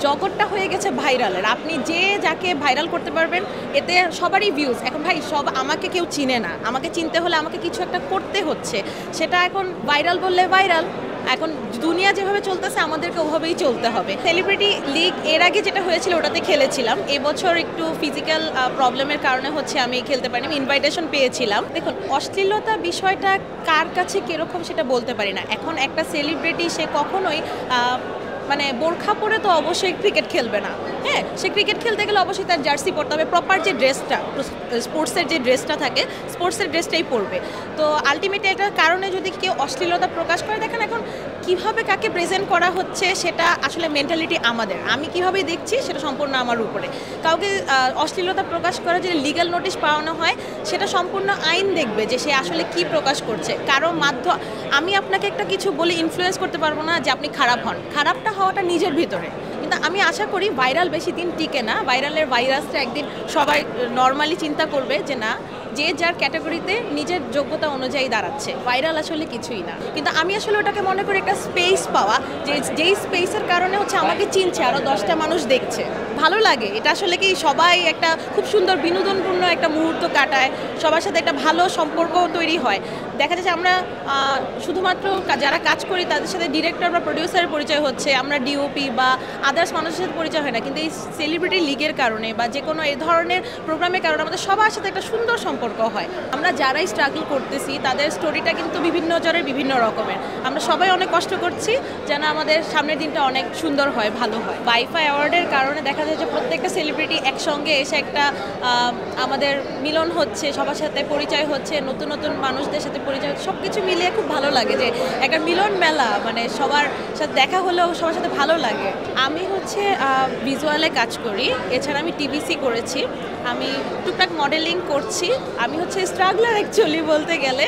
জগৎটা হয়ে গেছে ভাইরালের। আপনি যে যাকে ভাইরাল করতে পারবেন এতে সবারই ভিউজ। এখন ভাই সব আমাকে কেউ চিনে না, আমাকে চিনতে হলে আমাকে কিছু একটা করতে হচ্ছে, সেটা এখন ভাইরাল বললে ভাইরাল। এখন দুনিয়া যেভাবে চলতেছে আমাদেরকে ওভাবেই চলতে হবে। সেলিব্রিটি লিগ এর আগে যেটা হয়েছিল ওটাতে খেলেছিলাম, এবছর একটু ফিজিক্যাল প্রবলেমের কারণে হচ্ছে আমি খেলতে পারিনি, ইনভাইটেশন পেয়েছিলাম। দেখুন, অশ্লীলতা বিষয়টা কার কাছে কীরকম সেটা বলতে পারি না। এখন একটা সেলিব্রিটি সে কখনোই মানে বোরখা পরে তো অবশ্যই ক্রিকেট খেলবে না। হ্যাঁ, সে ক্রিকেট খেলতে গেলে অবশ্যই তার জার্সি পরতে হবে, প্রপার যে ড্রেসটা, স্পোর্টসের যে ড্রেসটা থাকে স্পোর্টসের ড্রেসটাই পরবে। তো আলটিমেটলি এটার কারণে যদি কেউ অশ্লীলতা প্রকাশ করে, দেখেন এখন কিভাবে কাকে প্রেজেন্ট করা হচ্ছে সেটা আসলে মেন্টালিটি আমাদের, আমি কিভাবে দেখছি সেটা সম্পূর্ণ আমার উপরে। কাউকে অশ্লীলতা প্রকাশ করে যদি লিগ্যাল নোটিশ পাওয়ানো হয়, সেটা সম্পূর্ণ আইন দেখবে যে সে আসলে কি প্রকাশ করছে। কারো মাধ্যম আমি আপনাকে একটা কিছু বলে ইনফ্লুয়েন্স করতে পারবো না যে আপনি খারাপ হন, খারাপটা হওয়াটা নিজের ভিতরে। কিন্তু আমি আশা করি ভাইরাল বেশি দিন টিকে না, ভাইরালের ভাইরাসটা একদিন সবাই নর্মালি চিন্তা করবে যে না, যে যার ক্যাটাগরিতে নিজের যোগ্যতা অনুযায়ী দাঁড়াচ্ছে, ভাইরাল আসলে কিছুই না। কিন্তু আমি আসলে ওটাকে মনে করি একটা স্পেস পাওয়া, যে যেই স্পেসের কারণে হচ্ছে আমাকে চিনছে, আরও 10টা মানুষ দেখছে, ভালো লাগে। এটা আসলে কি সবাই একটা খুব সুন্দর বিনোদনপূর্ণ একটা মুহূর্ত কাটায়, সবার সাথে একটা ভালো সম্পর্ক তৈরি হয়। দেখা যাচ্ছে আমরা শুধুমাত্র যারা কাজ করি তাদের সাথে ডিরেক্টর বা প্রডিউসারের পরিচয় হচ্ছে, আমরা ডিওপি বা আদার্স মানুষের সাথে পরিচয় হয় না। কিন্তু এই সেলিব্রিটি লিগের কারণে বা যে কোনো এই ধরনের প্রোগ্রামের কারণে আমাদের সবার সাথে একটা সুন্দর সম্পর্ক হয়। আমরা যারাই স্ট্রাগল করতেছি তাদের স্টোরিটা কিন্তু বিভিন্ন জনের বিভিন্ন রকমের। আমরা সবাই অনেক কষ্ট করছি যেন আমাদের সামনের দিনটা অনেক সুন্দর হয়, ভালো হয়। ওয়াইফাই অ্যাওয়ার্ডের কারণে দেখা যায় যে প্রত্যেকটা সেলিব্রিটি একসঙ্গে এসে একটা আমাদের মিলন হচ্ছে, সবার সাথে পরিচয় হচ্ছে, নতুন নতুন মানুষদের সাথে পরিচয় হচ্ছে, সব কিছু মিলিয়ে খুব ভালো লাগে যে একটা মিলন মেলা, মানে সবার সাথে দেখা হলেও সবার সাথে ভালো লাগে। আমি হচ্ছে ভিজুয়ালে কাজ করি, এছাড়া আমি টিভিসি করেছি, আমি টুকটাক মডেলিং করছি। আমি হচ্ছে স্ট্রাগলার অ্যাকচুয়ালি বলতে গেলে।